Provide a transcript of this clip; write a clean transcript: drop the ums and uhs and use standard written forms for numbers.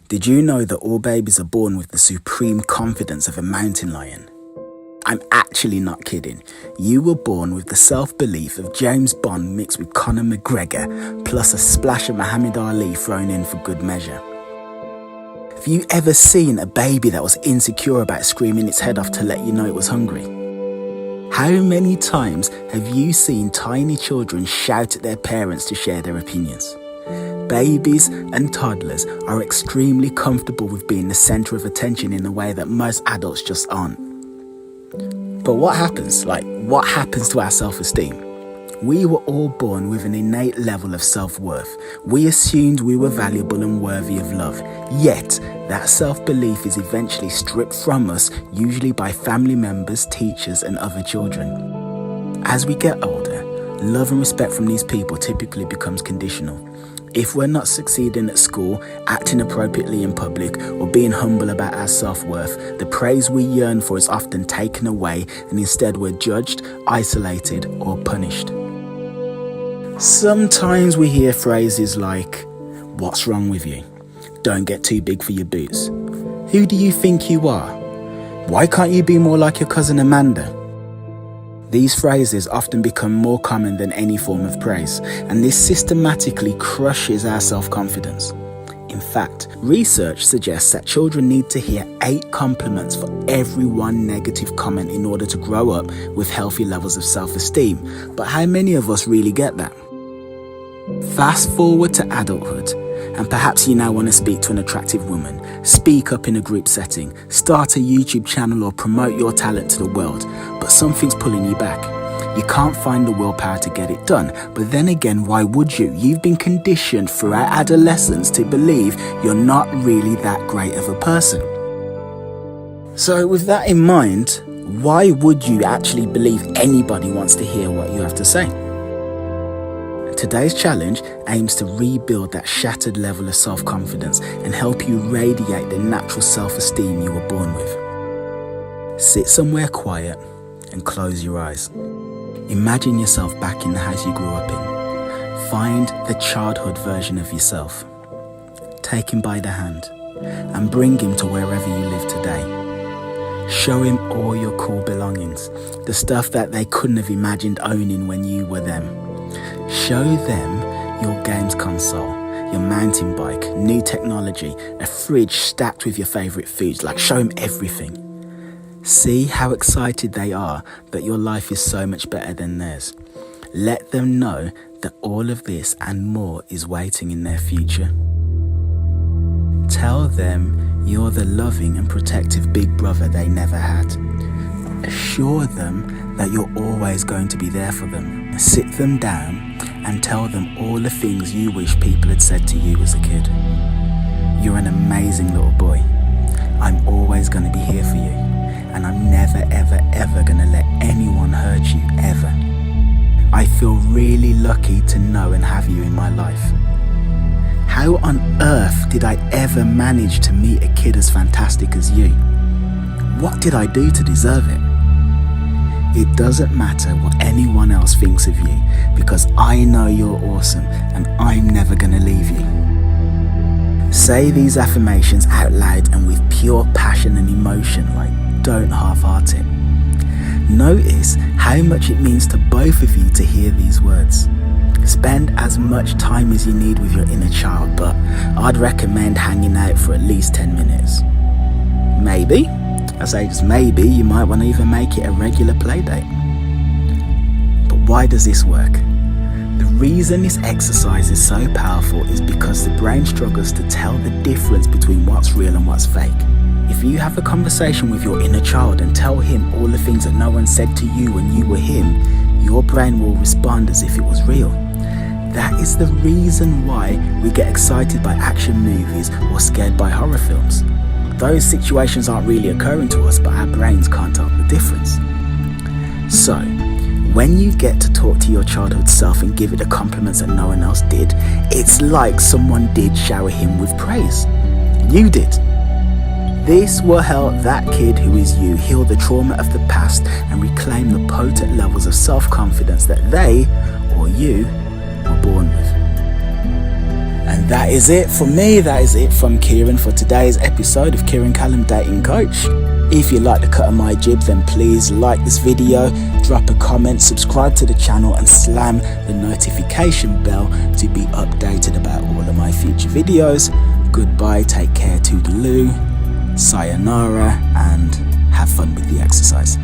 Did you know that all babies are born with the supreme confidence of a mountain lion? I'm actually not kidding. You were born with the self-belief of James Bond mixed with Conor McGregor, plus a splash of Muhammad Ali thrown in for good measure. Have you ever seen a baby that was insecure about screaming its head off to let you know it was hungry? How many times have you seen tiny children shout at their parents to share their opinions? Babies and toddlers are extremely comfortable with being the centre of attention in a way that most adults just aren't. But what happens? What happens to our self-esteem? We were all born with an innate level of self-worth. We assumed we were valuable and worthy of love. Yet, that self-belief is eventually stripped from us, usually by family members, teachers, and other children. As we get older, love and respect from these people typically becomes conditional. If we're not succeeding at school, acting appropriately in public, or being humble about our self-worth, the praise we yearn for is often taken away, and instead we're judged, isolated, or punished. Sometimes we hear phrases like, "What's wrong with you? Don't get too big for your boots. Who do you think you are? Why can't you be more like your cousin Amanda?" These phrases often become more common than any form of praise, and this systematically crushes our self-confidence. In fact, research suggests that children need to hear 8 compliments for every 1 negative comment in order to grow up with healthy levels of self-esteem. But how many of us really get that? Fast forward to adulthood, and perhaps you now want to speak to an attractive woman, speak up in a group setting, start a YouTube channel or promote your talent to the world, but something's pulling you back. You can't find the willpower to get it done, but then again, why would you? You've been conditioned throughout adolescence to believe you're not really that great of a person. So with that in mind, why would you actually believe anybody wants to hear what you have to say? Today's challenge aims to rebuild that shattered level of self-confidence and help you radiate the natural self-esteem you were born with. Sit somewhere quiet and close your eyes. Imagine yourself back in the house you grew up in. Find the childhood version of yourself. Take him by the hand and bring him to wherever you live today. Show him all your cool belongings, the stuff that they couldn't have imagined owning when you were them. Show them your games console, your mountain bike, new technology, a fridge stacked with your favourite foods. Show them everything. See how excited they are that your life is so much better than theirs. Let them know that all of this and more is waiting in their future. Tell them you're the loving and protective big brother they never had. Assure them that you're always going to be there for them. Sit them down and tell them all the things you wish people had said to you as a kid. You're an amazing little boy. I'm always going to be here for you, and I'm never ever ever going to let anyone hurt you ever. I feel really lucky to know and have you in my life. How on earth did I ever manage to meet a kid as fantastic as you? What did I do to deserve it? It doesn't matter what anyone else thinks of you, because I know you're awesome and I'm never going to leave you. Say these affirmations out loud and with pure passion and emotion, don't half-heart it. Notice how much it means to both of you to hear these words. Spend as much time as you need with your inner child, but I'd recommend hanging out for at least 10 minutes. Maybe, I say just maybe, you might want to even make it a regular play date. But why does this work? The reason this exercise is so powerful is because the brain struggles to tell the difference between what's real and what's fake. If you have a conversation with your inner child and tell him all the things that no one said to you when you were him, your brain will respond as if it was real. That is the reason why we get excited by action movies or scared by horror films. Those situations aren't really occurring to us, but our brains can't tell the difference. So, when you get to talk to your childhood self and give it the compliments that no one else did, it's like someone did shower him with praise. You did. This will help that kid who is you heal the trauma of the past and reclaim the potent levels of self-confidence that they, or you, were born with. And that is it for me. That is it from Kieran for today's episode of Kieran Callum Dating Coach. If you like the cut of my jib, then please like this video, drop a comment, subscribe to the channel and slam the notification bell to be updated about all of my future videos. Goodbye, take care, toodaloo, sayonara, and have fun with the exercise.